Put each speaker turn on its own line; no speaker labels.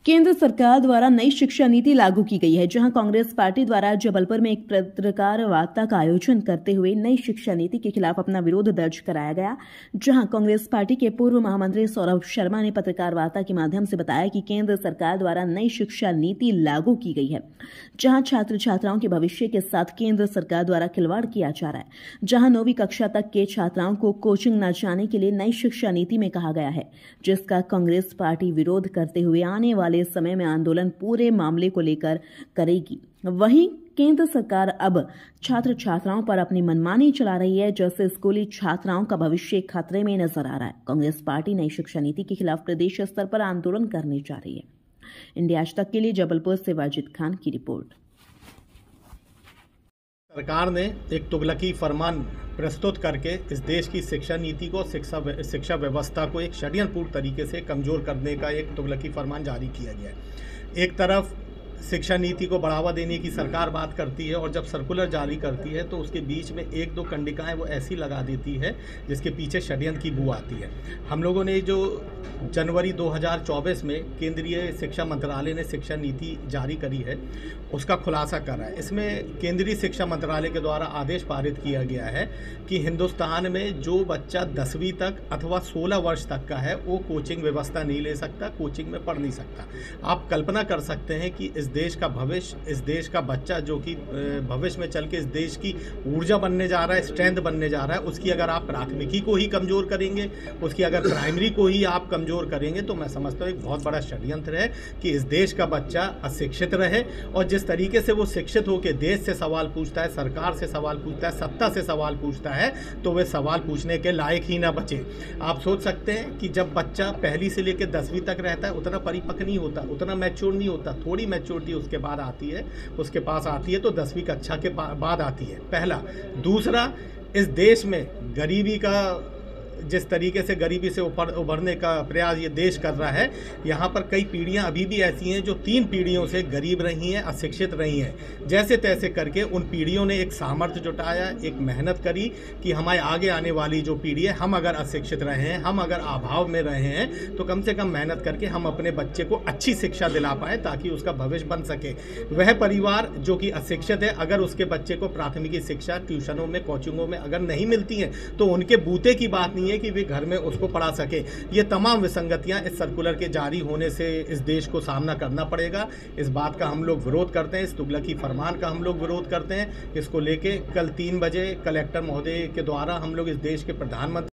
केंद्र सरकार द्वारा नई शिक्षा नीति लागू की गई है, जहां कांग्रेस पार्टी द्वारा जबलपुर में एक पत्रकार वार्ता का आयोजन करते हुए नई शिक्षा नीति के खिलाफ अपना विरोध दर्ज कराया गया। जहां कांग्रेस पार्टी के पूर्व महामंत्री सौरभ शर्मा ने पत्रकार वार्ता के माध्यम से बताया कि केंद्र सरकार द्वारा नई शिक्षा नीति लागू की गई है, जहां छात्र छात्राओं के भविष्य के साथ केंद्र सरकार द्वारा खिलवाड़ किया जा रहा है। जहां 9वीं कक्षा तक के छात्राओं को कोचिंग न जाने के लिए नई शिक्षा नीति में कहा गया है, जिसका कांग्रेस पार्टी विरोध करते हुए आने वाले समय में आंदोलन पूरे मामले को लेकर करेगी। वहीं केंद्र सरकार अब छात्र छात्राओं पर अपनी मनमानी चला रही है, जैसे स्कूली छात्राओं का भविष्य खतरे में नजर आ रहा है। कांग्रेस पार्टी नई शिक्षा नीति के खिलाफ प्रदेश स्तर पर आंदोलन करने जा रही है। इंडिया आज तक के लिए जबलपुर से वाजिद खान की रिपोर्ट।
सरकार ने एक तुगलकी फरमान प्रस्तुत करके इस देश की शिक्षा नीति को, शिक्षा व्यवस्था को एक षड्यंत्रपूर्ण तरीके से कमज़ोर करने का एक तुगलकी फरमान जारी किया गया है। एक तरफ शिक्षा नीति को बढ़ावा देने की सरकार बात करती है और जब सर्कुलर जारी करती है तो उसके बीच में एक दो कंडिकाएं वो ऐसी लगा देती है जिसके पीछे षड्यंत्र की बू आती है। हम लोगों ने जो जनवरी 2024 में केंद्रीय शिक्षा मंत्रालय ने शिक्षा नीति जारी करी है उसका खुलासा करा है। इसमें केंद्रीय शिक्षा मंत्रालय के द्वारा आदेश पारित किया गया है कि हिंदुस्तान में जो बच्चा 10वीं तक अथवा 16 वर्ष तक का है वो कोचिंग व्यवस्था नहीं ले सकता, कोचिंग में पढ़ नहीं सकता। आप कल्पना कर सकते हैं कि इस देश का भविष्य, इस देश का बच्चा जो कि भविष्य में चल के इस देश की ऊर्जा बनने जा रहा है, स्ट्रेंथ बनने जा रहा है, उसकी अगर आप प्राथमिकी को ही कमज़ोर करेंगे, उसकी अगर प्राइमरी को ही आप कमज़ोर करेंगे तो मैं समझता हूँ एक बहुत बड़ा षड्यंत्र है कि इस देश का बच्चा अशिक्षित रहे। और जिस तरीके से वो शिक्षित होकर देश से सवाल पूछता है, सरकार से सवाल पूछता है, सत्ता से सवाल पूछता है, तो वे सवाल पूछने के लायक ही ना बचे। आप सोच सकते हैं कि जब बच्चा पहली से लेकर 10वीं तक रहता है उतना परिपक्व नहीं होता, उतना मैच्योर नहीं होता, थोड़ी मैच्योरिटी उसके बाद आती है, उसके पास आती है तो 10वीं कक्षा के बाद आती है। पहला। दूसरा, इस देश में गरीबी का, जिस तरीके से गरीबी से उभरने का प्रयास ये देश कर रहा है, यहाँ पर कई पीढ़ियाँ अभी भी ऐसी हैं जो 3 पीढ़ियों से गरीब रही हैं, अशिक्षित रही हैं। जैसे तैसे करके उन पीढ़ियों ने एक सामर्थ्य जुटाया, एक मेहनत करी कि हमारे आगे आने वाली जो पीढ़ी है, हम अगर अशिक्षित रहे हैं, हम अगर अभाव में रहे हैं, तो कम से कम मेहनत करके हम अपने बच्चे को अच्छी शिक्षा दिला पाएँ ताकि उसका भविष्य बन सके। वह परिवार जो कि अशिक्षित है, अगर उसके बच्चे को प्राथमिकी शिक्षा ट्यूशनों में, कोचिंगों में अगर नहीं मिलती हैं तो उनके बूते की बात नहीं है कि वे घर में उसको पढ़ा सके। ये तमाम विसंगतियां इस सर्कुलर के जारी होने से इस देश को सामना करना पड़ेगा। इस बात का हम लोग विरोध करते हैं, इस तुगलकी फरमान का हम लोग विरोध करते हैं। इसको लेके कल 3 बजे कलेक्टर महोदय के द्वारा हम लोग इस देश के प्रधानमंत्री